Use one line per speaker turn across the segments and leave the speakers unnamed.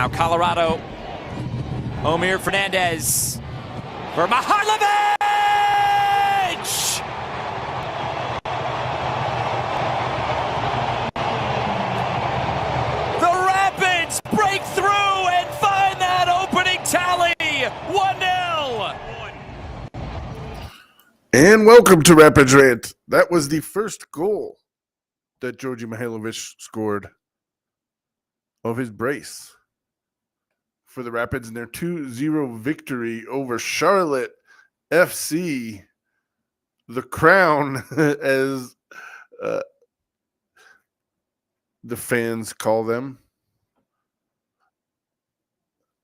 Now Colorado, Omir Fernandez for Mihailovic! The Rapids break through and find that opening tally, 1-0.
And welcome to Rapids Rant. That was the first goal that Georgi Mihailovic scored of his brace for the Rapids in their 2-0 victory over Charlotte FC, the Crown, as the fans call them.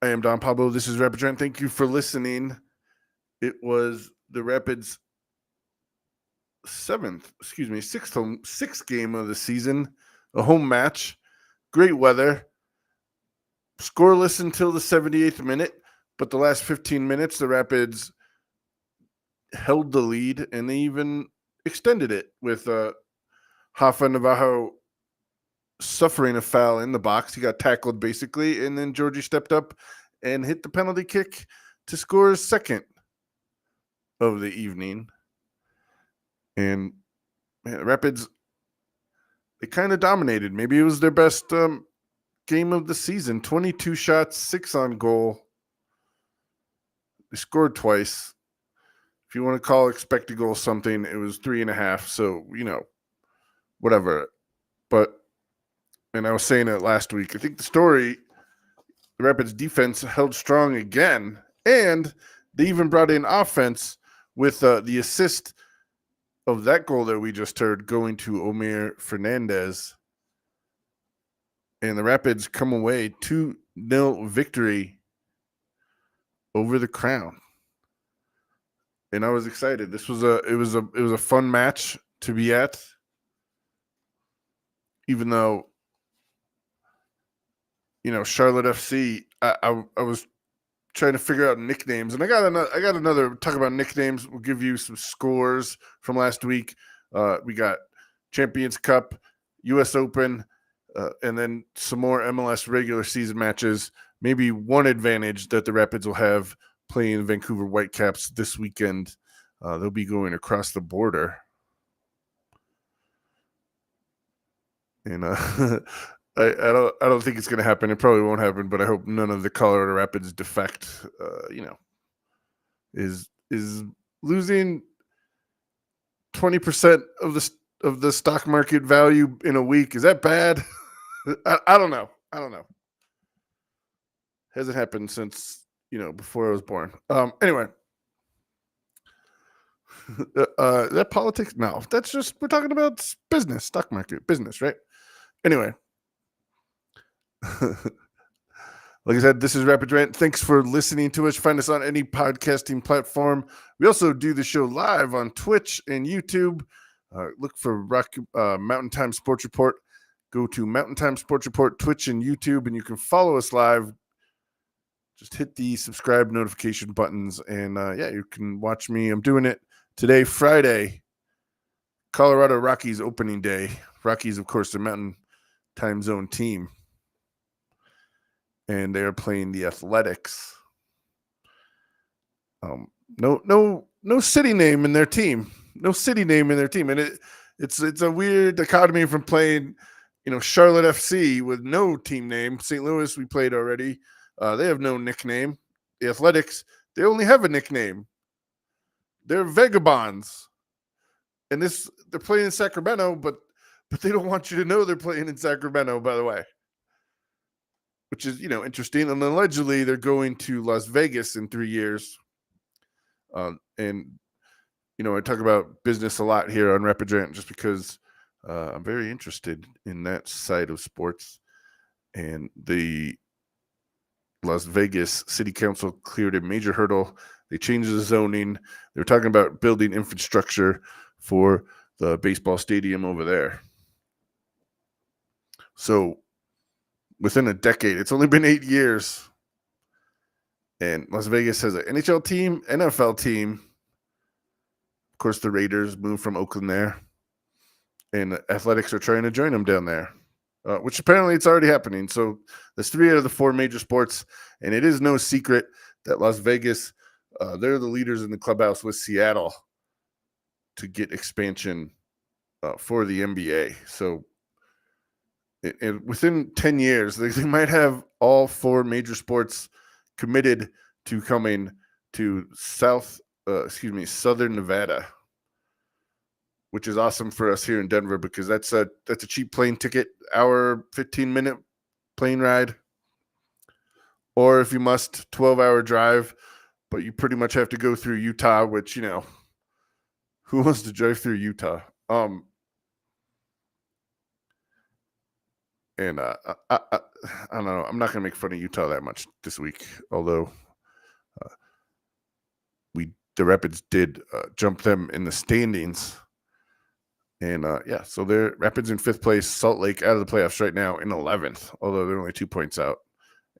I am Don Pablo. This is Rapids Rant. Thank you for listening. It was the Rapids' sixth game of the season, a home match. Great weather. Scoreless until the 78th minute, but the last 15 minutes, the Rapids held the lead, and they even extended it with Rafa Navarro suffering a foul in the box. He got tackled, basically, and then Georgi stepped up and hit the penalty kick to score his second of the evening. And man, Rapids, they kind of dominated. Maybe it was their best game of the season. 22 shots, 6 on goal. They scored twice. If you want to call expected goal something, it was 3.5. So, whatever. But, and I was saying it last week, I think the Rapids defense held strong again. And they even brought in offense with the assist of that goal that we just heard going to Omir Fernandez. And the Rapids come away 2-0 victory over the Crown. And I was excited. It was a fun match to be at. Even though, Charlotte FC, I was trying to figure out nicknames, and I got another talk about nicknames. We'll give you some scores from last week. We got Champions Cup, US Open, and then some more MLS regular season matches. Maybe one advantage that the Rapids will have playing Vancouver Whitecaps this weekend. They'll be going across the border. And I don't think it's going to happen. It probably won't happen, but I hope none of the Colorado Rapids defect, is losing 20% of the stock market value in a week. Is that bad? I don't know. Hasn't happened since, before I was born. Anyway. Is that politics? No, that's just, we're talking about business, stock market, business, right? Anyway. Like I said, this is Rapid Rant. Thanks for listening to us. Find us on any podcasting platform. We also do the show live on Twitch and YouTube. Look for Mountain Time Sports Report. Go to Mountain Time Sports Report, Twitch and YouTube, and you can follow us live. Just hit the subscribe notification buttons, and you can watch me. I'm doing it today, Friday, Colorado Rockies opening day. Rockies, of course, the Mountain Time Zone team. And they are playing the Athletics. No city name in their team. No city name in their team. And it's a weird dichotomy from playing, Charlotte FC with no team name. St. Louis, we played already. They have no nickname. The Athletics, they only have a nickname. They're Vagabonds. And they're playing in Sacramento, but they don't want you to know they're playing in Sacramento, by the way. Which is, interesting. And allegedly, they're going to Las Vegas in 3 years. I talk about business a lot here on Rapid Rant just because I'm very interested in that side of sports. And the Las Vegas City Council cleared a major hurdle. They changed the zoning. They were talking about building infrastructure for the baseball stadium over there. So within a decade, it's only been 8 years. And Las Vegas has an NHL team, NFL team. Of course, the Raiders moved from Oakland there. And the Athletics are trying to join them down there. which apparently it's already happening. So there's 3 out of the 4 major sports, and it is no secret that Las Vegas, they're the leaders in the clubhouse with Seattle to get expansion for the NBA. So within 10 years, they might have all 4 major sports committed to coming to Southern Nevada, which is awesome for us here in Denver because that's a cheap plane ticket, hour 15-minute plane ride, or if you must, 12-hour drive. But you pretty much have to go through Utah, which who wants to drive through Utah? And I don't know. I'm not going to make fun of Utah that much this week, although the Rapids did jump them in the standings. And so they're Rapids in 5th place, Salt Lake out of the playoffs right now in 11th, although they're only 2 points out,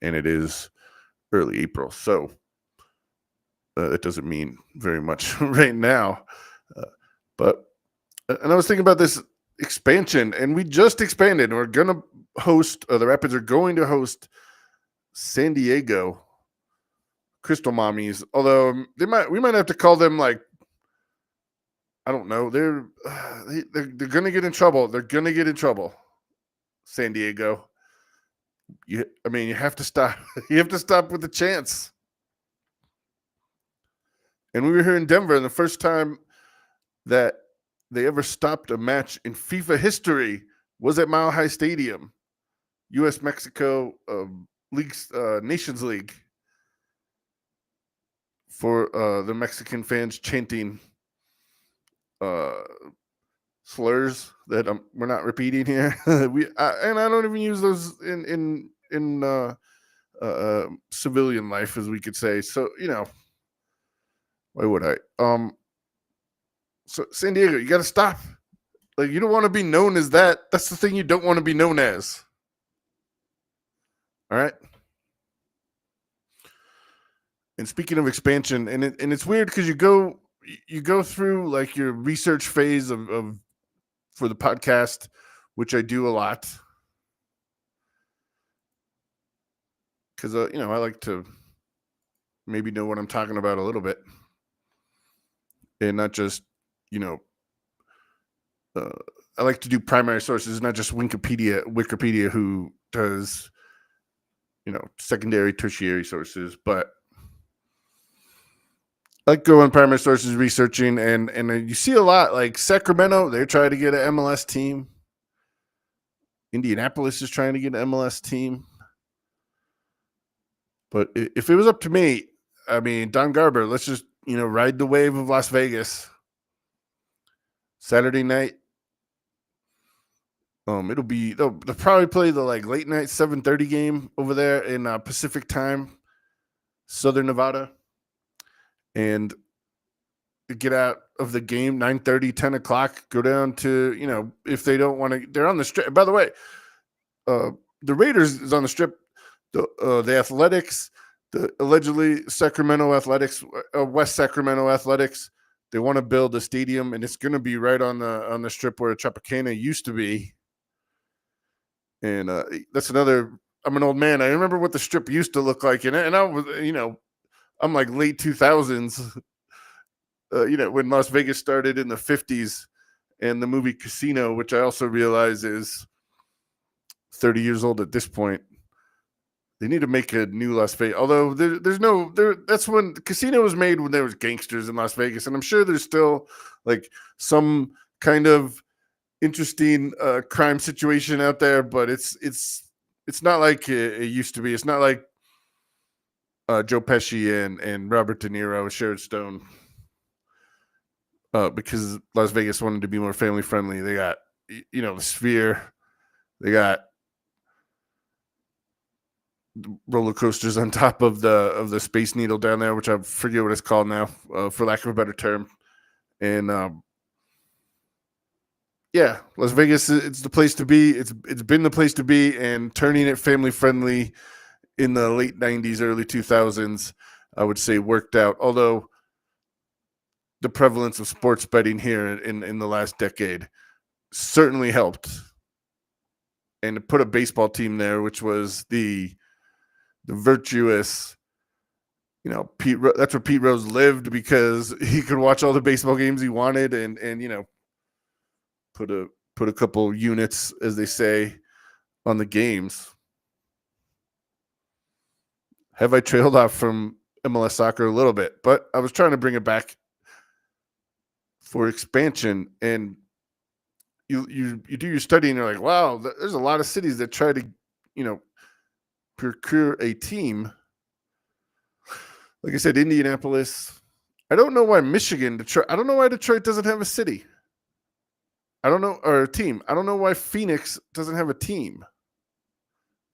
and it is early April. So it doesn't mean very much right now. And I was thinking about this expansion, and we just expanded. We're going to host, the Rapids are going to host San Diego Crystal Mommies, although we might have to call them like, I don't know. They're going to get in trouble. They're going to get in trouble. San Diego. You have to stop. You have to stop with the chants. And we were here in Denver, and the first time that they ever stopped a match in FIFA history was at Mile High Stadium, U.S.-Mexico Nations League, for the Mexican fans chanting slurs that we're not repeating here. And I don't even use those in civilian life, as we could say. So why would I? So San Diego, you got to stop. Like, you don't want to be known as that. That's the thing you don't want to be known as. All right. And speaking of expansion, and it's weird because you go through like your research phase of for the podcast, which I do a lot because I like to maybe know what I'm talking about a little bit, and not just I like to do primary sources, not just Wikipedia, who does secondary, tertiary sources, but I like go on primary sources researching, and you see a lot like Sacramento. They're trying to get an MLS team. Indianapolis is trying to get an MLS team. But if it was up to me, Don Garber, let's just ride the wave of Las Vegas. Saturday night. They'll probably play the like late night 7:30 game over there in Pacific time, Southern Nevada, and get out of the game 9:30, 10 o'clock. Go down to if they don't want to, they're on the strip. By the way, the Raiders is on the strip. The Athletics, the allegedly Sacramento Athletics, West Sacramento Athletics, they want to build a stadium, and it's going to be right on the strip where Tropicana used to be. And that's another. I'm an old man. I remember what the strip used to look like, and I was, I'm like late 2000s. When Las Vegas started in the 50s, and the movie Casino, which I also realize is 30 years old at this point. They need to make a new Las Vegas. Although that's when Casino was made, when there was gangsters in Las Vegas, and I'm sure there's still like some kind of interesting crime situation out there, but it's not like it used to be. It's not like Joe Pesci and Robert De Niro, Sharon Stone, because Las Vegas wanted to be more family friendly. They got the Sphere, they got roller coasters on top of the Space Needle down there, which I forget what it's called now, for lack of a better term, and yeah, Las Vegas, it's the place to be. It's been the place to be, and turning it family friendly in the late 90s, early 2000s, I would say worked out. Although the prevalence of sports betting here in the last decade certainly helped. and to put a baseball team there, which was the virtuous, that's where Pete Rose lived because he could watch all the baseball games he wanted and put a couple units, as they say, on the games. Have I trailed off from MLS soccer a little bit? But I was trying to bring it back for expansion, and you do your study and you're like, wow, there's a lot of cities that try to, procure a team. Like I said, Indianapolis. I don't know why Detroit. I don't know why Detroit doesn't have a city. I don't know, or a team. I don't know why Phoenix doesn't have a team.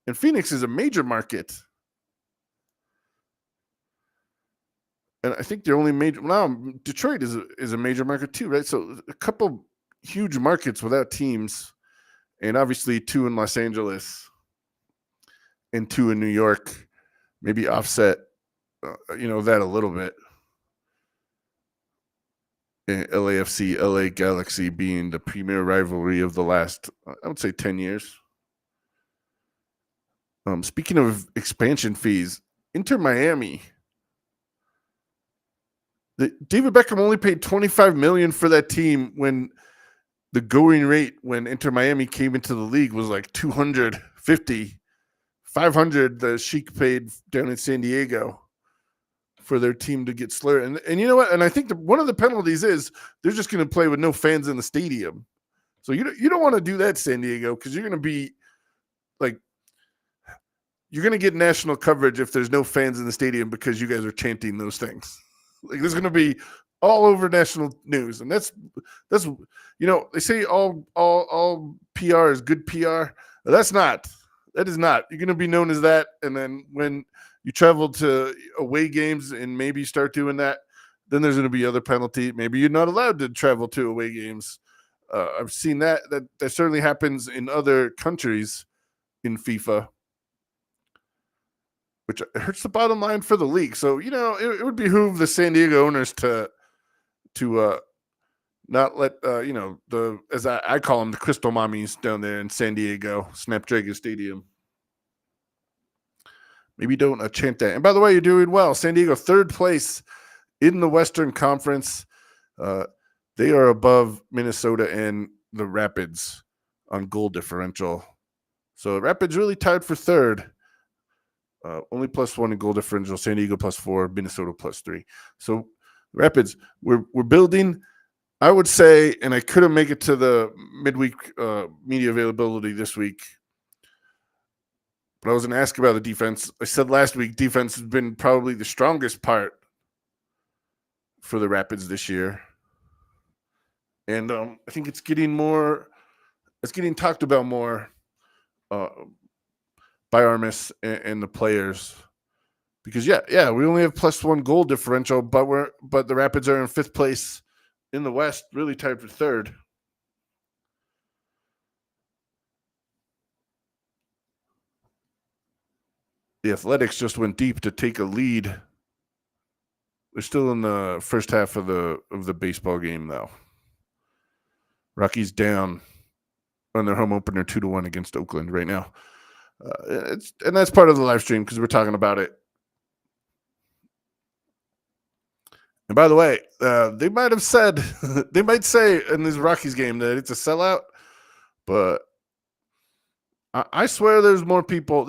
And Phoenix is a major market. And I think the only major now Detroit is a major market too, right? So a couple huge markets without teams, and obviously 2 in Los Angeles and 2 in New York, maybe offset, that a little bit. And LAFC, LA Galaxy being the premier rivalry of the last, I would say, 10 years. Speaking of expansion fees, Inter Miami. David Beckham only paid $25 million for that team when the going rate when Inter Miami came into the league was like $250, $500. The Sheik paid down in San Diego for their team to get slurred. And you know what? And I think one of the penalties is they're just going to play with no fans in the stadium. So you don't want to do that, San Diego, because you're going to be like, you're going to get national coverage if there's no fans in the stadium because you guys are chanting those things. Like, there's going to be all over national news, and that's they say all PR is good PR. That is not. You're going to be known as that, and then when you travel to away games and maybe start doing that, then there's going to be other penalty. Maybe you're not allowed to travel to away games. I've seen that certainly happens in other countries in FIFA, which hurts the bottom line for the league. So, it would behoove the San Diego owners to not let, as I call them, the Crystal Mommies down there in San Diego, Snapdragon Stadium. Maybe don't chant that. And by the way, you're doing well. San Diego, 3rd place in the Western Conference. They are above Minnesota and the Rapids on goal differential. So Rapids really tied for 3rd. Only +1 in goal differential. San Diego +4, Minnesota +3. So Rapids, we're building. I would say, and I couldn't make it to the midweek media availability this week, but I was going to ask about the defense. I said last week defense has been probably the strongest part for the Rapids this year, and I think it's getting talked about more by Armis and the players, because we only have +1 goal differential, but the Rapids are in 5th place in the West, really tied for 3rd. The Athletics just went deep to take a lead. They're still in the first half of the baseball game, though. Rockies down on their home opener 2-1 against Oakland right now. And that's part of the live stream because we're talking about it. And by the way, they might say in this Rockies game that it's a sellout, but I swear there was more people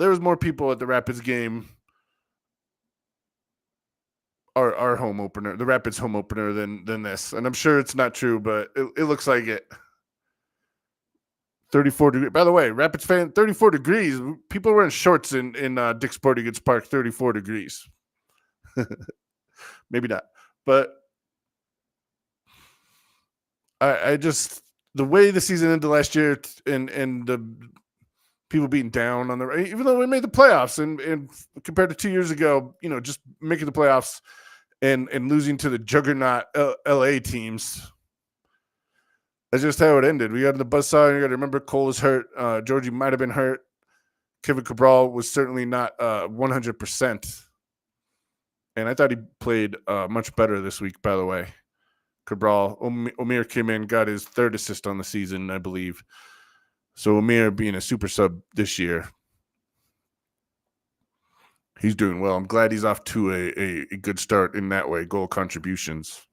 at the Rapids game, our home opener, the Rapids home opener than this. And I'm sure it's not true, but it looks like it. 34 degrees. By the way, Rapids fan, 34 degrees. People wearing shorts in Dick's Sporting Goods Park, 34 degrees. Maybe not. But I just, the way the season ended last year and the people being down on the, even though we made the playoffs and compared to 2 years ago, just making the playoffs and losing to the juggernaut LA teams. That's just how it ended. We got in the buzzsaw, and you got to remember Cole was hurt. Georgie might have been hurt. Kevin Cabral was certainly not 100%. And I thought he played much better this week, by the way. Cabral, Omir came in, got his 3rd assist on the season, I believe. So Amir being a super sub this year, he's doing well. I'm glad he's off to a good start in that way. Goal contributions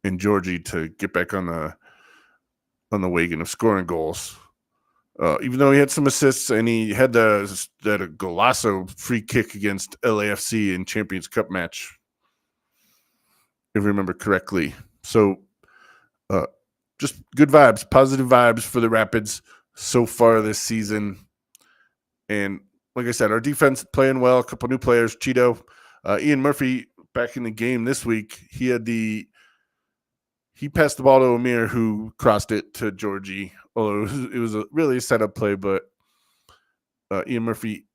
in Georgie to get back on the wagon of scoring goals. Even though he had some assists and he had that golazo free kick against LAFC in Champions Cup match, if I remember correctly. So just good vibes, positive vibes for the Rapids so far this season. And like I said, our defense playing well, a couple new players, Cheeto, Ian Murphy back in the game this week. He passed the ball to Amir, who crossed it to Georgie. Although it was a really setup play, but Ian Murphy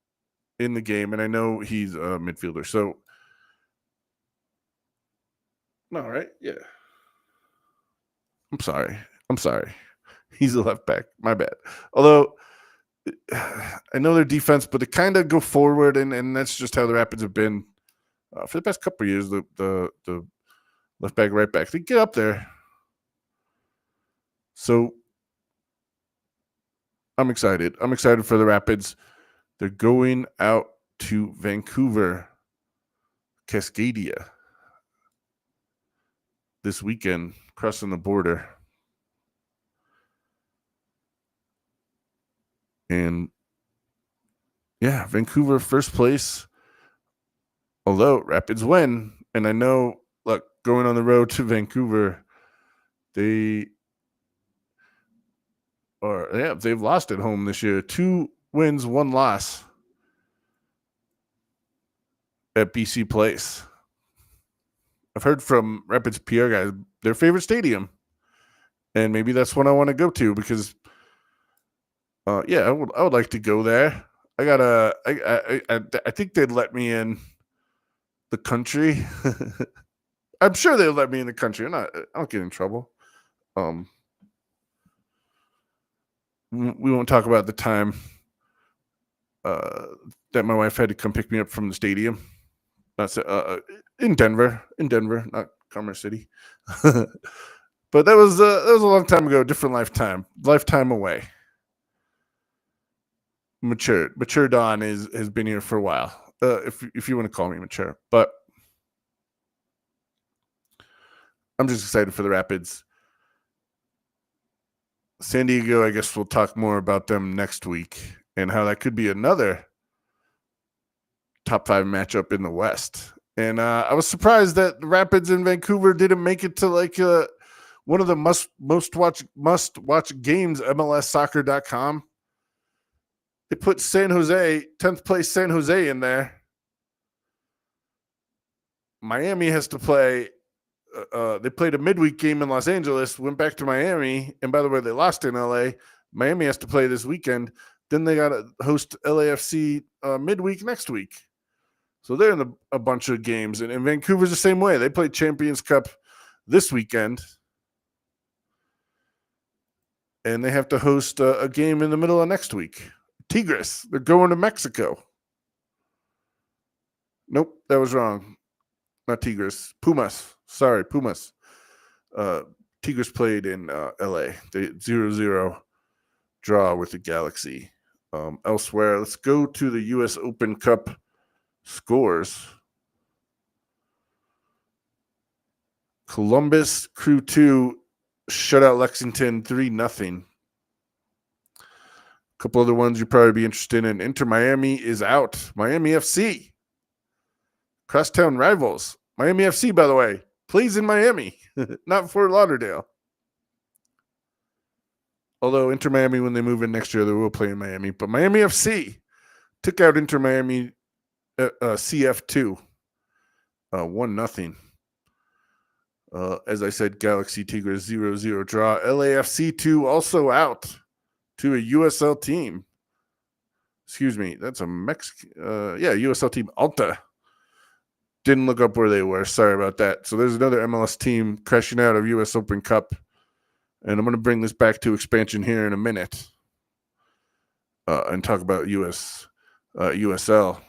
in the game, and I know he's a midfielder. So, no, right? Yeah. I'm sorry. He's a left back. My bad. Although I know their defense, but they kind of go forward, and that's just how the Rapids have been for the past couple of years. The left back, right back, they get up there. So I'm excited. I'm excited for the Rapids. They're going out to Vancouver, Cascadia this weekend, crossing the border. And yeah, Vancouver first place. Although Rapids win, and I know, look, going on the road to Vancouver, they've lost at home this year. 2 wins, 1 loss at BC Place. I've heard from Rapids PR guys, their favorite stadium. And maybe that's one I want to go to because I would like to go there. I think they'd let me in the country. I'm sure they'll let me in the country. I don't get in trouble. We won't talk about the time that my wife had to come pick me up from the stadium. That's in Denver, not Commerce City. But that was a long time ago, different lifetime away. Mature Don has been here for a while. If you want to call me mature, but I'm just excited for the Rapids. San Diego, I guess we'll talk more about them next week and how that could be another top 5 matchup in the West. And I was surprised that the Rapids in Vancouver didn't make it to like one of the must watch games, MLSsoccer.com. They put San Jose, 10th place San Jose in there. Miami has to play. They played a midweek game in Los Angeles, went back to Miami, and by the way, they lost in LA. Miami has to play this weekend. Then they got to host LAFC midweek next week. So they're in a bunch of games. And Vancouver's the same way. They played Champions Cup this weekend. And they have to host a game in the middle of next week. Tigres, they're going to Mexico. Nope, that was wrong. Not Tigres. Pumas. Sorry, Pumas. Tigres played in LA. They 0-0 draw with the Galaxy. Elsewhere, let's go to the U.S. Open Cup scores. Columbus Crew 2 shut out Lexington 3-0. A couple other ones you'd probably be interested in. Inter Miami is out. Miami FC. Crosstown rivals. Miami FC, by the way, plays in Miami, not Fort Lauderdale. Although Inter Miami, when they move in next year, they will play in Miami. But Miami FC took out Inter Miami CF2 1-0. As I said, Galaxy Tigres 0-0 draw. LAFC 2 also out to a USL team. Excuse me, that's a Mexican. USL team Alta. Didn't look up where they were. Sorry about that. So there's another MLS team crashing out of U.S. Open Cup. And I'm going to bring this back to expansion here in a minute and talk about USL.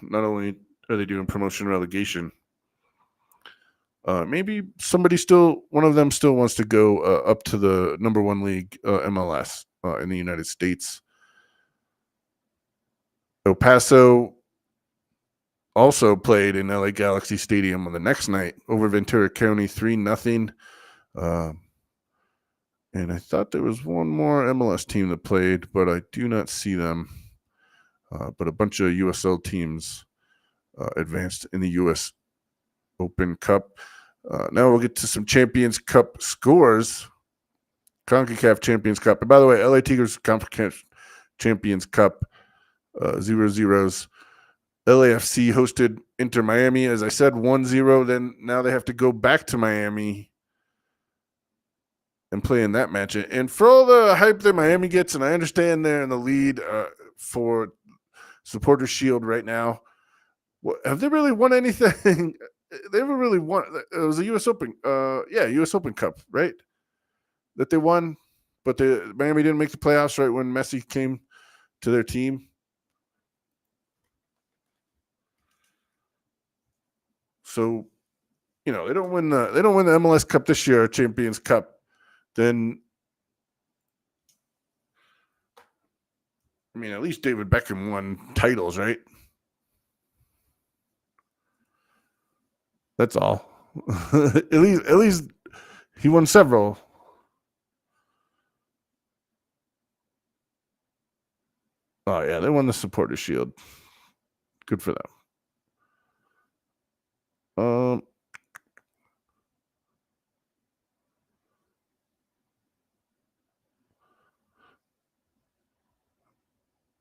Not only are they doing promotion and relegation, maybe one of them still wants to go up to the number 1 league, MLS. in the United States. El Paso also played in LA Galaxy Stadium on the next night over Ventura County 3-0. And I thought there was one more MLS team that played, but I do not see them. But a bunch of USL teams advanced in the U.S. Open Cup. Now we'll get to some Champions Cup scores. CONCACAF Champions Cup. And by the way, LA Tigers CONCACAF Champions Cup 0-0s. LAFC hosted Inter Miami, as I said, 1-0. Then now they have to go back to Miami and play in that match. And for all the hype that Miami gets, and I understand they're in the lead for Supporter Shield right now, have they really won anything? They haven't really won. It was a U.S. Open. U.S. Open Cup, right? That they won, but Miami didn't make the playoffs right when Messi came to their team. So, they don't win the MLS Cup this year, or Champions Cup. Then, at least David Beckham won titles, right? That's all. at least he won several. Oh yeah, they won the Supporter Shield. Good for them.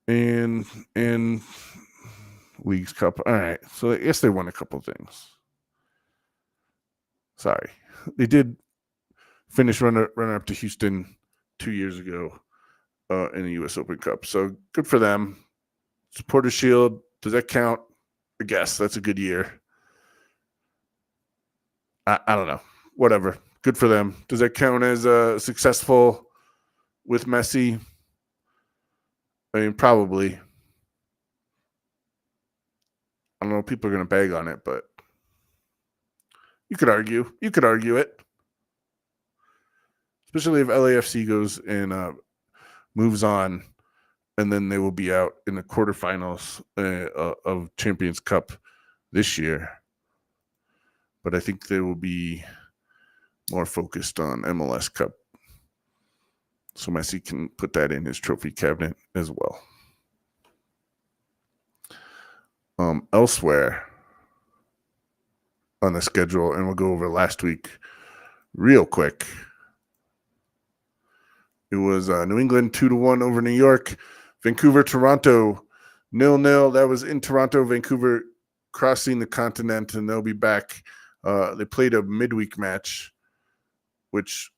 And Leagues Cup. All right, so I guess they won a couple things. Sorry, they did finish runner up to Houston 2 years ago in the U.S. Open Cup. So good for them. Supporter Shield, does that count? I guess that's a good year. I don't know. Whatever. Good for them. Does that count as successful with Messi? Probably. I don't know. People are going to bag on it, but you could argue. You could argue it. Especially if LAFC goes and moves on, and then they will be out in the quarterfinals of Champions Cup this year. But I think they will be more focused on MLS Cup. So Messi can put that in his trophy cabinet as well. Elsewhere on the schedule, and we'll go over last week real quick. It was New England 2-1 over New York. Vancouver, Toronto 0-0. That was in Toronto. Vancouver crossing the continent, and they'll be back. They played a midweek match, which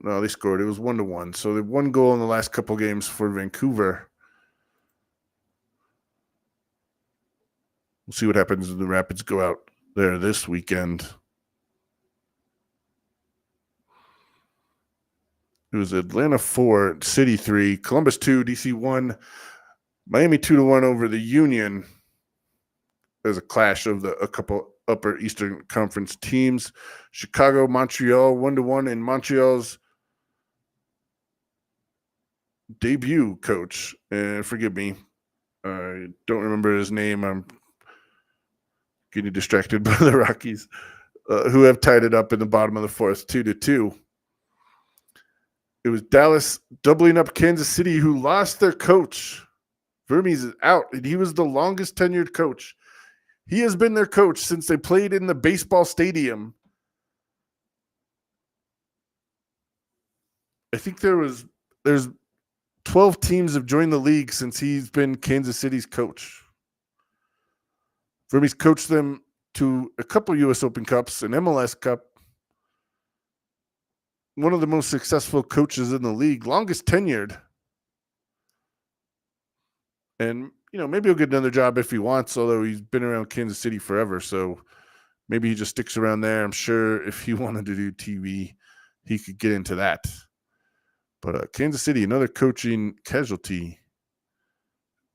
no, they scored. It was 1-1. So they one goal in the last couple games for Vancouver. We'll see what happens when the Rapids go out there this weekend. It was Atlanta 4, City 3, Columbus 2, DC 1, Miami 2-1 over the Union. There's a clash of a couple Upper Eastern Conference teams. Chicago, Montreal 1-1 in Montreal's debut coach. And forgive me, I don't remember his name. I'm getting distracted by the Rockies, who have tied it up in the bottom of the fourth, 2-2. It was Dallas doubling up Kansas City, who lost their coach. Vermes is out, and he was the longest tenured coach. He has been their coach since they played in the baseball stadium. I think there's 12 teams have joined the league since he's been Kansas City's coach. Vermes coached them to a couple U.S. Open Cups, an MLS Cup. One of the most successful coaches in the league, longest tenured. And, maybe he'll get another job if he wants, although he's been around Kansas City forever. So maybe he just sticks around there. I'm sure if he wanted to do TV, he could get into that. But Kansas City, another coaching casualty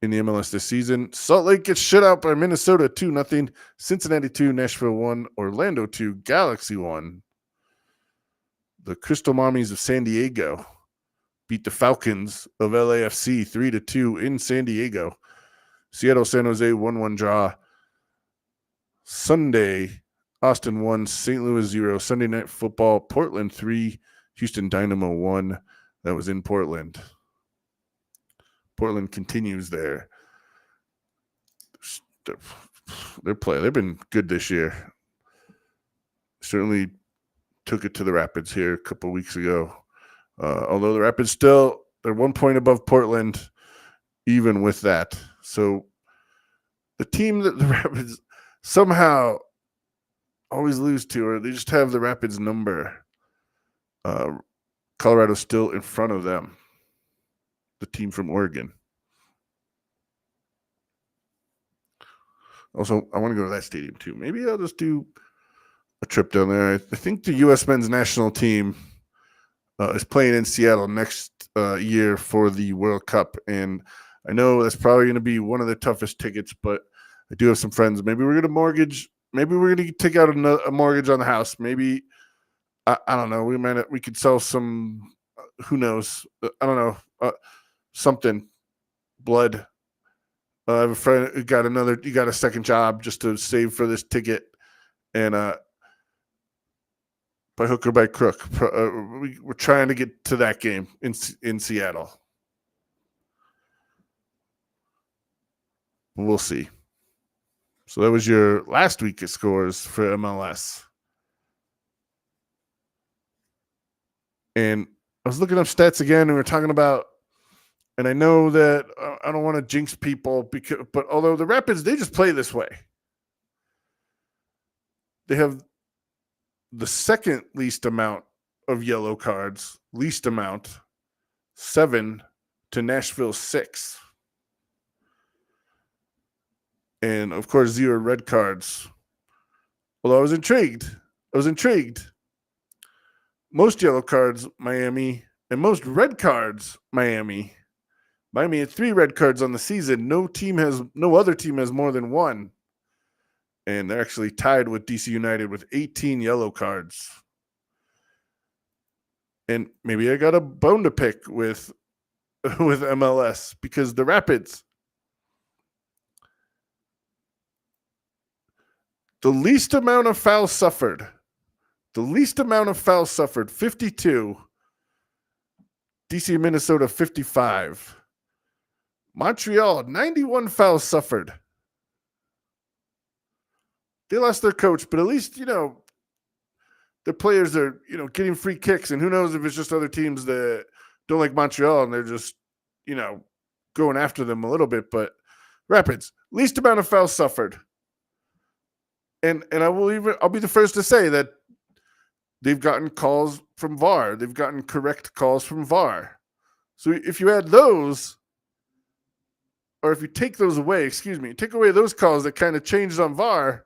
in the MLS this season. Salt Lake gets shut out by Minnesota 2-0. Cincinnati 2, Nashville 1, Orlando 2, Galaxy 1. The Crystal Mommies of San Diego beat the Falcons of LAFC 3-2 in San Diego. Seattle, San Jose 1-1 draw. Sunday, Austin 1, St. Louis 0. Sunday Night Football, Portland 3, Houston Dynamo 1. That was in Portland. Portland continues their play. They've been good this year. Certainly took it to the Rapids here a couple weeks ago. Although the Rapids they're 1 point above Portland, even with that. So the team that the Rapids somehow always lose to, or they just have the Rapids number, Colorado's still in front of them, the team from Oregon. Also, I want to go to that stadium too. Maybe I'll just do a trip down there. I think the U.S. men's national team is playing in Seattle next year for the World Cup, and I know that's probably going to be one of the toughest tickets, but I do have some friends. Maybe we're going to take out a mortgage on the house. Maybe, I don't know. We could sell some, who knows? I don't know. Something, blood. I have a friend who got a second job just to save for this ticket. And by hook or by crook, we're trying to get to that game in Seattle. We'll see. So that was your last week of scores for MLS. And I was looking up stats again, and we're talking about, and I know that I don't want to jinx people, but although the Rapids, they just play this way. They have the second least amount of yellow cards, 7 to Nashville 6. And of course, 0 red cards. Although I was intrigued. Most yellow cards, Miami, and most red cards, Miami. Miami had 3 red cards on the season. No other team has more than 1. And they're actually tied with DC United with 18 yellow cards. And maybe I got a bone to pick with MLS, because the Rapids, the least amount of fouls suffered, 52. DC and Minnesota, 55. Montreal, 91 fouls suffered. They lost their coach, but at least, their players are, getting free kicks. And who knows if it's just other teams that don't like Montreal and they're just, going after them a little bit. But Rapids, least amount of fouls suffered. And I'll be the first to say that they've gotten calls from VAR. They've gotten correct calls from VAR. So if you add those, or if you take those away, take away those calls that kind of changed on VAR,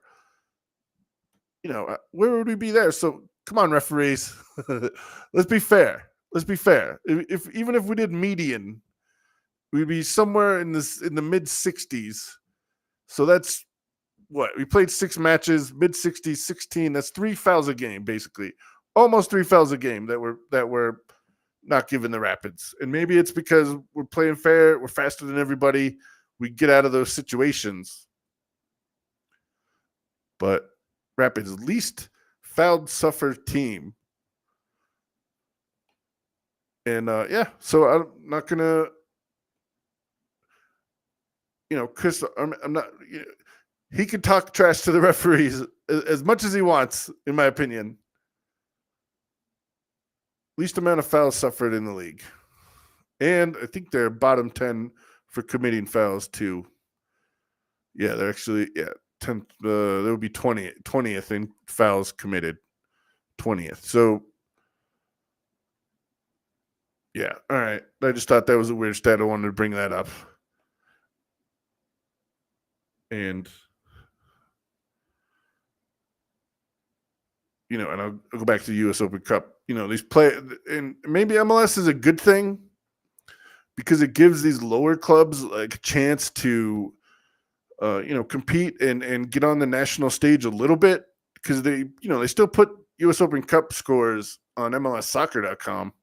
where would we be there? So come on, referees. Let's be fair. If even if we did median, we'd be somewhere in the mid 60s. So that's what we played 6 matches, mid 60s, 16. That's 3 fouls a game, basically, almost 3 fouls a game that were not given the Rapids. And maybe it's because we're playing fair, we're faster than everybody, we get out of those situations. But Rapids, least fouled suffered team. And so I'm not gonna, Chris, I'm not. He can talk trash to the referees as much as he wants, in my opinion. Least amount of fouls suffered in the league. And I think they're bottom 10 for committing fouls, too. Yeah, they're actually, 10th. There would be 20th in fouls committed. 20th. So, yeah, all right. I just thought that was a weird stat. I wanted to bring that up. And, and I'll go back to the U.S. Open Cup. These and maybe MLS is a good thing because it gives these lower clubs like a chance to, compete and get on the national stage a little bit, because they still put U.S. Open Cup scores on MLSsoccer.com.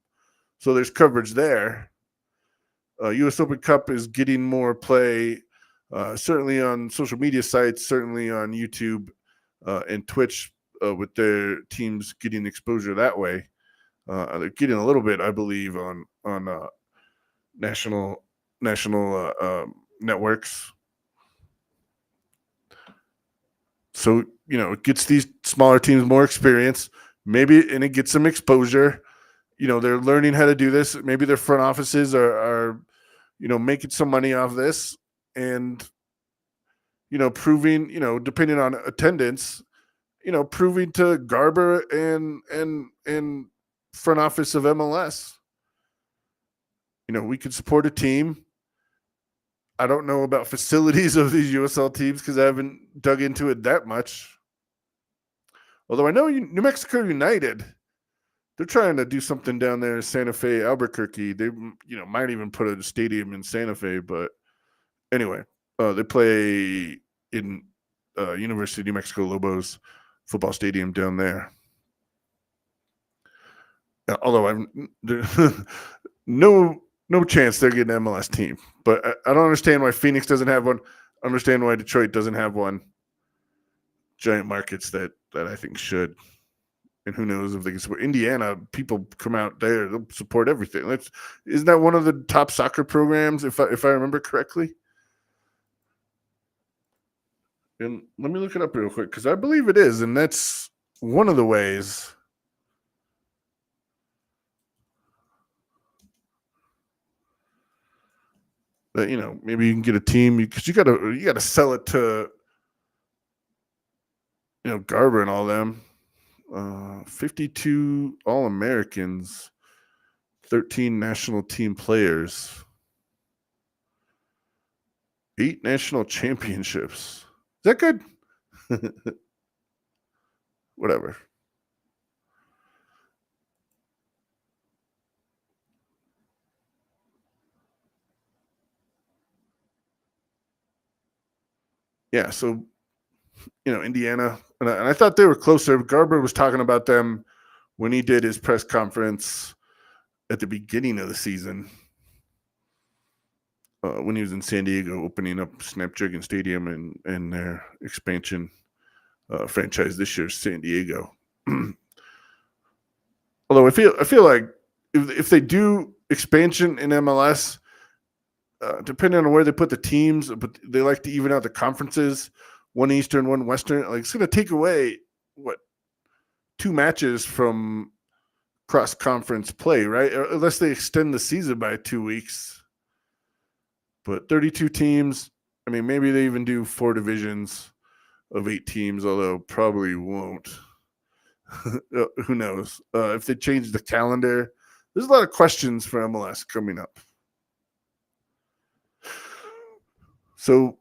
So there's coverage there. U.S. Open Cup is getting more play, certainly on social media sites, certainly on YouTube and Twitch, with their teams getting exposure that way. They're getting a little bit, I believe, on national networks. So, it gets these smaller teams more experience, maybe, and it gets some exposure. They're learning how to do this. Maybe their front offices are making some money off this, and, proving, depending on attendance, proving to Garber and front office of MLS, we could support a team. I don't know about facilities of these USL teams because I haven't dug into it that much. Although I know New Mexico United, they're trying to do something down there in Santa Fe, Albuquerque. They, might even put a stadium in Santa Fe. But anyway, they play in University of New Mexico Lobos football stadium down there. Although I'm no chance they're getting an MLS team. But I don't understand why Phoenix doesn't have one. I understand why Detroit doesn't have one. Giant markets that I think should. And who knows if they can support Indiana? People come out there, they'll support everything. Isn't that one of the top soccer programs, if I remember correctly? And let me look it up real quick, because I believe it is, and that's one of the ways. That, maybe you can get a team, because you gotta sell it to Garber and all them. 52 All-Americans, 13 national team players, 8 national championships. Is that good? Whatever. Yeah, so Indiana, and I thought they were closer. Garber was talking about them when he did his press conference at the beginning of the season, when he was in San Diego opening up Snapdragon Stadium and their expansion franchise this year, San Diego. Although I feel like if they do expansion in MLS, depending on where they put the teams, but they like to even out the conferences, one Eastern, one Western. Like, it's going to take away 2 matches from cross-conference play, right? Unless they extend the season by 2 weeks. But 32 teams. I mean, maybe they even do 4 divisions of 8 teams, although probably won't. Who knows? If they change the calendar, there's a lot of questions for MLS coming up. So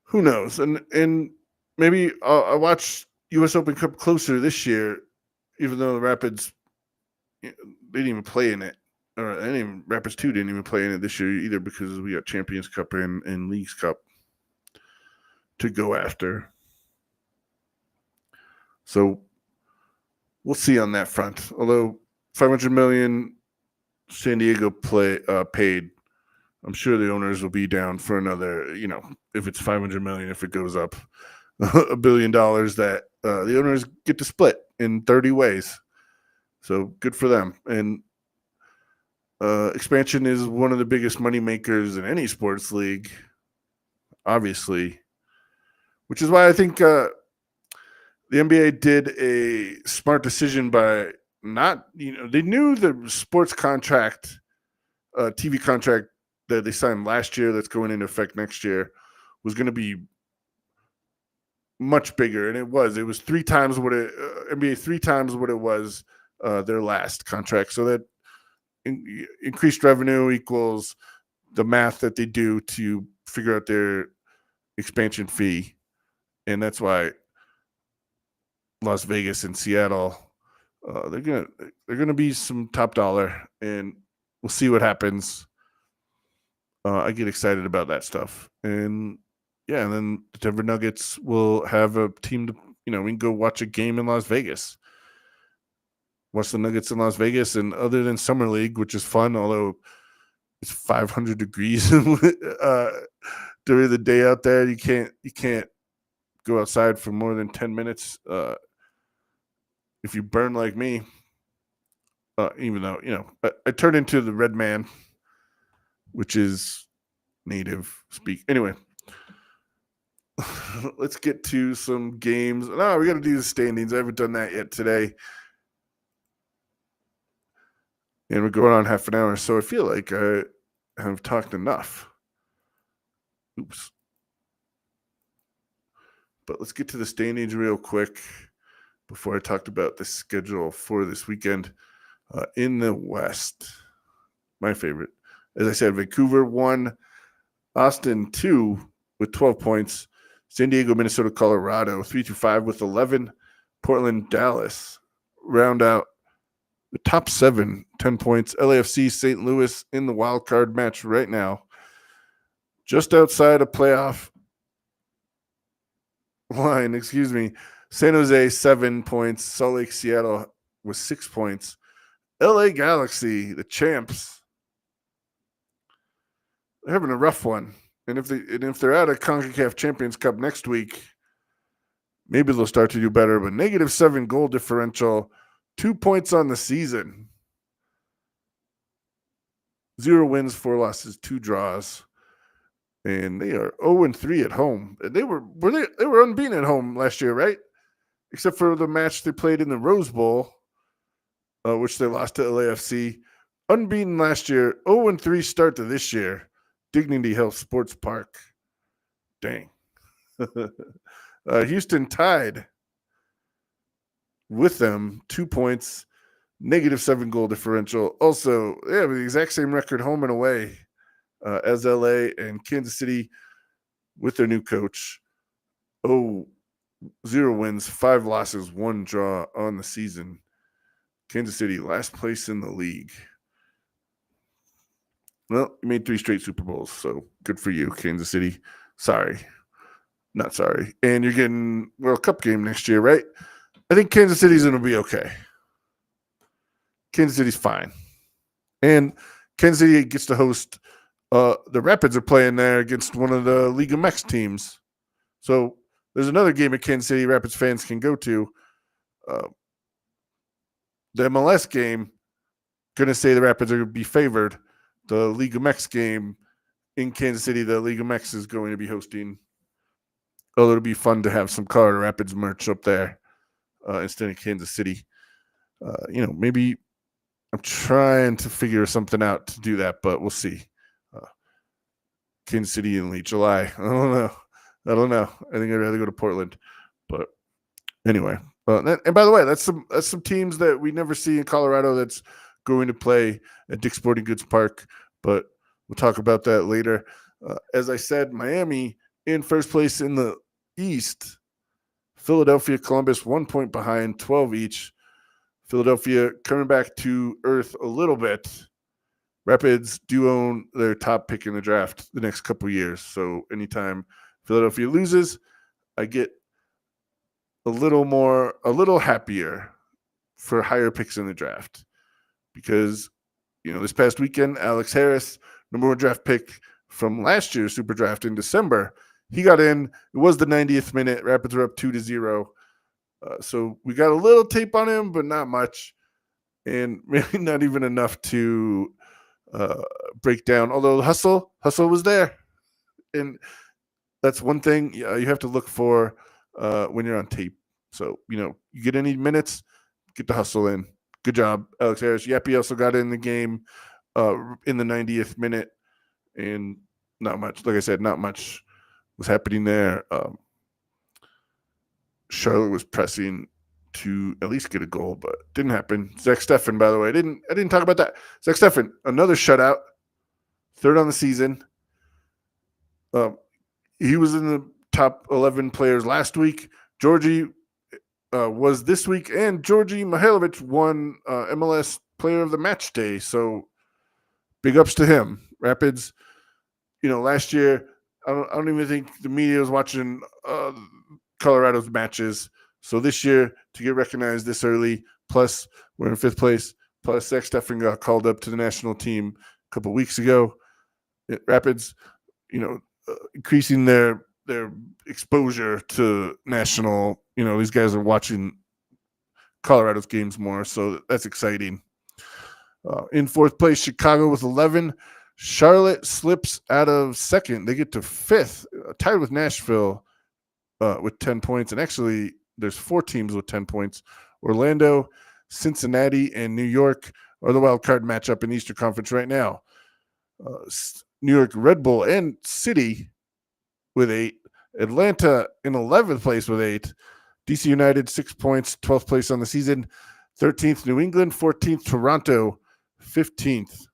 who knows? And maybe I'll watch U.S. Open Cup closer this year, even though the Rapids, they didn't even play in it. Rapids 2 didn't even play in it this year either, because we got Champions Cup and Leagues Cup to go after. So we'll see on that front. Although $500 million San Diego paid, I'm sure the owners will be down for another, if it's $500 million, if it goes up $1 billion, that the owners get to split in 30 ways. So good for them. And expansion is one of the biggest money makers in any sports league, obviously, which is why I think the NBA did a smart decision by not, they knew the sports contract, TV contract that they signed last year that's going into effect next year was going to be much bigger, and it was 3 times what it NBA 3 times what it was their last contract. So that increased revenue equals the math that they do to figure out their expansion fee, and that's why Las Vegas and Seattle, they're gonna be some top dollar, and we'll see what happens. I get excited about that stuff, and and then the Denver Nuggets will have a team to, we can go watch a game in Las Vegas. watch the Nuggets in Las Vegas. And other than Summer League, which is fun, although it's 500 degrees during the day out there, you can't go outside for more than 10 minutes. If you burn like me, even though, I turned into the red man, which is native speak. Anyway, let's get to some games. No, we got to do the standings. I haven't done that yet today. And we're going on half an hour, so I feel like I have talked enough. Oops. But let's get to the standings real quick before I talked about the schedule for this weekend. In the West, my favorite, as I said, Vancouver 1, Austin 2 with 12 points, San Diego, Minnesota, Colorado 3-5 with 11, Portland, Dallas round out the top 7, 10 points, LAFC, St. Louis in the wild card match right now, just outside a playoff line, San Jose 7 points, Salt Lake, Seattle with 6 points, LA Galaxy, the champs, they're having a rough one. And if they're at a CONCACAF Champions Cup next week, maybe they'll start to do better. But -7 goal differential, 2 points on the season, 0 wins, 4 losses, 2 draws, and they are 0-3 at home. They were unbeaten at home last year, right? Except for the match they played in the Rose Bowl, which they lost to LAFC. Unbeaten last year, 0-3 start to this year. Dignity Health Sports Park. Dang. Houston tied with them, 2 points, -7 goal differential. Also, they have the exact same record home and away as LA and Kansas City with their new coach. 0 wins, 5 losses, 1 draw on the season. Kansas City, last place in the league. Well, you made 3 straight Super Bowls, so good for you, Kansas City. Not sorry. And you're getting World Cup game next year, right? I think Kansas City's going to be okay. Kansas City's fine. And Kansas City gets to host the Rapids are playing there against one of the Liga MX teams. So there's another game that Kansas City Rapids fans can go to. The MLS game, going to say the Rapids are going to be favored. The Liga MX game in Kansas City, the Liga MX is going to be hosting. Although it'll be fun to have some Colorado Rapids merch up there instead of Kansas City. Maybe I'm trying to figure something out to do that, but we'll see. Kansas City in late July. I don't know. I think I'd rather go to Portland. But anyway. And by the way, that's some teams that we never see in Colorado that's going to play at Dick's Sporting Goods Park. But we'll talk about that later. As I said, Miami in first place in the East. Philadelphia, Columbus, 1 point behind, 12 each. Philadelphia coming back to earth a little bit. Rapids do own their top pick in the draft the next couple years. So anytime Philadelphia loses, I get a little happier for higher picks in the draft. Because, this past weekend, Alex Harris, number 1 draft pick from last year's Super Draft in December, he got in. It was the 90th minute. Rapids were up 2-0. So we got a little tape on him, but not much. And maybe not even enough to break down. Although the hustle was there. And that's one thing you have to look for when you're on tape. So, you get any minutes, get the hustle in. Good job, Alex Harris. Yappy also got in the game in the 90th minute. And not much. Like I said, not much was happening there. Charlotte was pressing to at least get a goal, but didn't happen. Zach Steffen, by the way, I didn't talk about that. Zach Steffen, another shutout, 3rd on the season. He was in the top 11 players last week. Georgie was this week, and Georgie Mihailovic won MLS Player of the Match Day. So big ups to him. Rapids, last year, I don't even think the media was watching Colorado's matches. So this year, to get recognized this early, plus We're in 5th place. Plus, Zach Steffen got called up to the national team a couple weeks ago. Rapids, increasing their exposure to national. These guys are watching Colorado's games more, so that's exciting. In 4th place, Chicago with 11. Charlotte slips out of 2nd. They get to 5th, tied with Nashville with 10 points. And actually, there's 4 teams with 10 points. Orlando, Cincinnati, and New York are the wild card matchup in the Eastern Conference right now. New York Red Bull and City with 8. Atlanta in 11th place with 8. DC United, 6 points, 12th place on the season. 13th, New England. 14th, Toronto. 15th.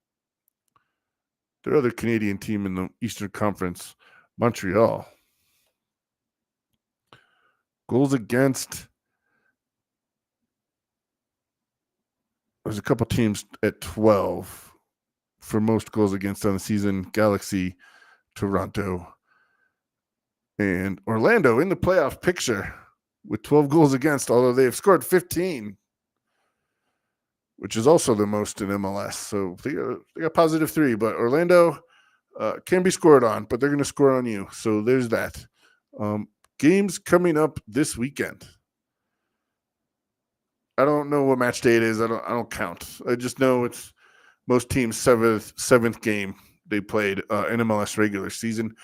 Their other Canadian team in the Eastern Conference, Montreal. Goals against. There's a couple teams at 12 for most goals against on the season. Galaxy, Toronto, and Orlando in the playoff picture with 12 goals against, although they have scored 15, which is also the most in MLS. So they got positive 3, but Orlando can be scored on, but they're going to score on you. So there's that. Games coming up this weekend. I don't know what match day it is. I don't count. I just know it's most teams' seventh game they played in MLS regular season.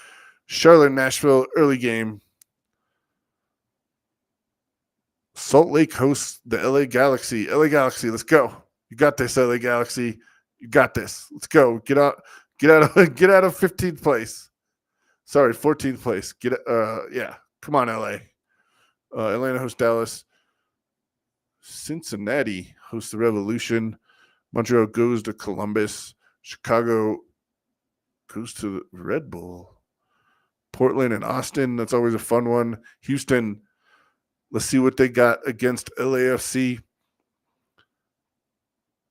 Charlotte, Nashville, early game. Salt Lake hosts the LA Galaxy. LA Galaxy, let's go. You got this, LA Galaxy. You got this. Let's go. Get out of 15th place. Sorry, 14th place. Come on, LA. Atlanta hosts Dallas. Cincinnati hosts the Revolution. Montreal goes to Columbus. Chicago goes to the Red Bull. Portland and Austin, that's always a fun one. Houston, let's see what they got against LAFC.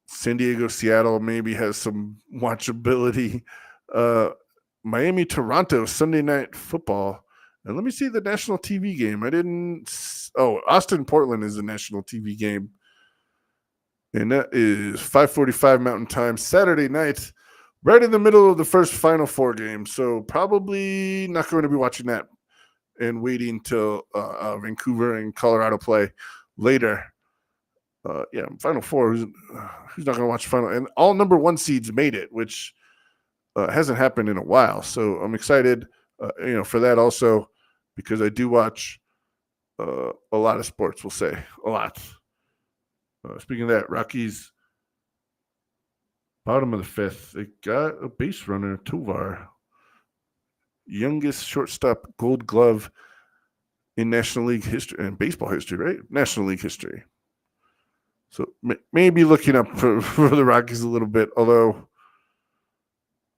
San Diego, Seattle maybe has some watchability. Miami, Toronto, Sunday Night Football. And let me see the national TV game. Austin, Portland is the national TV game. And that is 5:45 Mountain Time, Saturday night, right in the middle of the first Final Four game. So probably not going to be watching that and waiting till Vancouver and Colorado play later. Final Four. Who's not going to watch Final? And all number 1 seeds made it, which hasn't happened in a while. So I'm excited, for that also, because I do watch a lot of sports. We'll say a lot. Speaking of that, Rockies, bottom of the 5th, they got a base runner, Tovar, youngest shortstop Gold Glove in National League history and baseball history, right? National League history. So maybe looking up for the Rockies a little bit, although,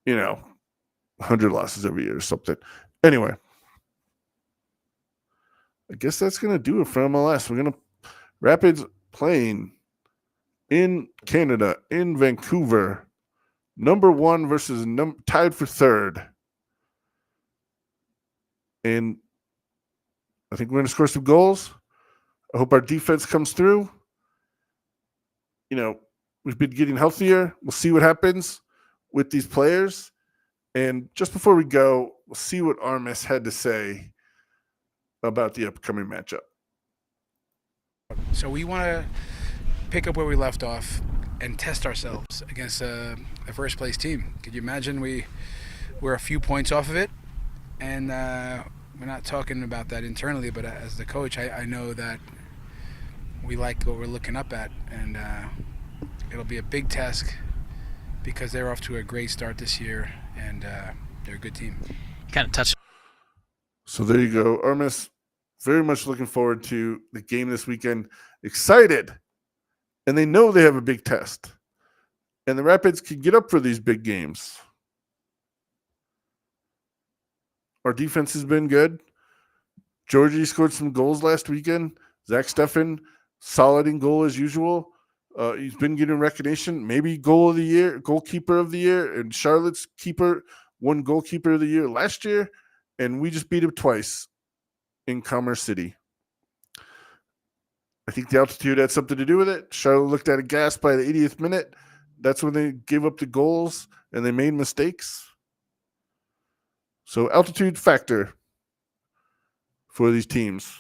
100 losses every year or something. Anyway, I guess that's going to do it for MLS. We're going to Rapids playing in Canada, in Vancouver, number 1 versus tied for 3rd. And I think we're going to score some goals. I hope our defense comes through. We've been getting healthier. We'll see what happens with these players. And just before we go, we'll see what Armis had to say about the upcoming matchup.
So we want to pick up where we left off and test ourselves against a first place team. Could you imagine we're a few points off of it? And we're not talking about that internally, but as the coach, I know that we like what we're looking up at, and it'll be a big task because they're off to a great start this year, and they're a good team.
Kind of touched.
So there you go, Armis. Very much looking forward to the game this weekend. Excited, and they know they have a big test, and the Rapids can get up for these big games. Our defense has been good. Georgie scored some goals last weekend. Zach Steffen, solid in goal as usual. He's been getting recognition. Maybe goalkeeper of the year. And Charlotte's keeper won goalkeeper of the year last year. And we just beat him twice in Commerce City. I think the altitude had something to do with it. Charlotte looked at a gas by the 80th minute. That's when they gave up the goals and they made mistakes. So altitude factor for these teams.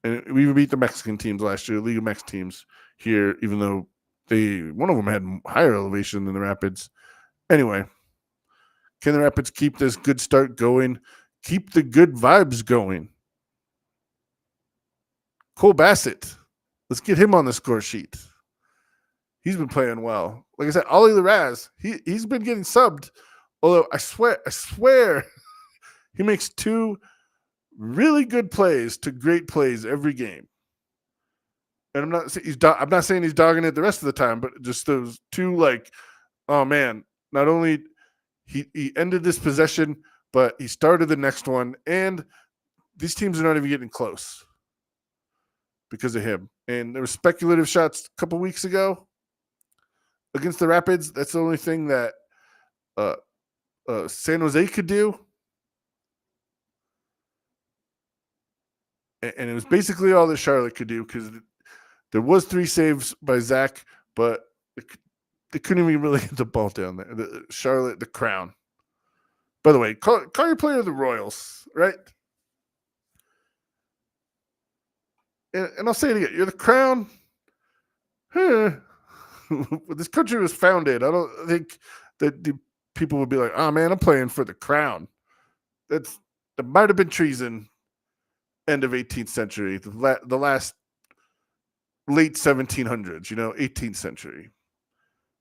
And we even beat the Mexican teams last year, League of Mex teams here, even though one of them had higher elevation than the Rapids. Anyway, can the Rapids keep this good start going? Keep the good vibes going. Cole Bassett, let's get him on the score sheet. He's been playing well. Like I said, Ollie Larraz, he's been getting subbed. Although I swear, he makes 2 really good plays to great plays every game. And I'm not saying he's dogging it the rest of the time, but just those 2, like, oh man, not only he ended this possession, but he started the next one, and these teams are not even getting close because of him. And there were speculative shots a couple weeks ago against the Rapids. That's the only thing that San Jose could do. And it was basically all that Charlotte could do, because there was 3 saves by Zach, but they couldn't even really get the ball down there. Charlotte, the crown. By the way, call your player the Royals, right? And I'll say it again. You're the crown. This country was founded. I don't think that the people would be like, oh man, I'm playing for the crown. That might have been treason. End of 18th century, the last late 1700s, 18th century.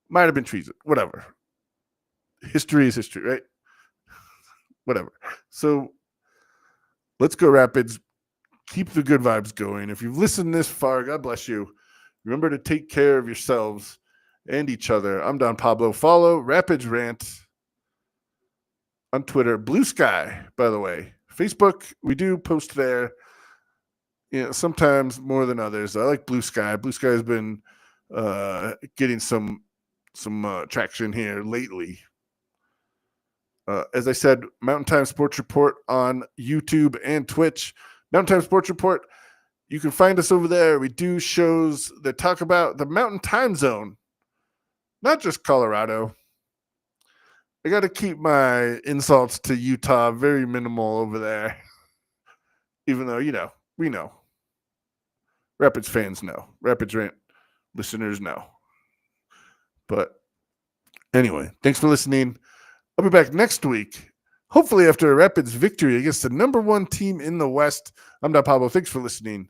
Might have been treason. Whatever. History is history, right? Whatever. So let's go Rapids. Keep the good vibes going. If you've listened this far, God bless you. Remember to take care of yourselves and each other. I'm Don Pablo. Follow Rapids Rant on Twitter. Blue Sky, by the way. Facebook, we do post there, sometimes more than others. I like Blue Sky. Blue Sky has been getting some traction here lately. As I said, Mountain Time Sports Report on YouTube and Twitch. Mountain Time Sports Report, you can find us over there. We do shows that talk about the Mountain Time Zone, not just Colorado. I got to keep my insults to Utah very minimal over there, even though, we know. Rapids fans know. Rapids Rant listeners know. But anyway, thanks for listening. I'll be back next week, hopefully after a Rapids victory against the number 1 team in the West. I'm Don Pablo. Thanks for listening.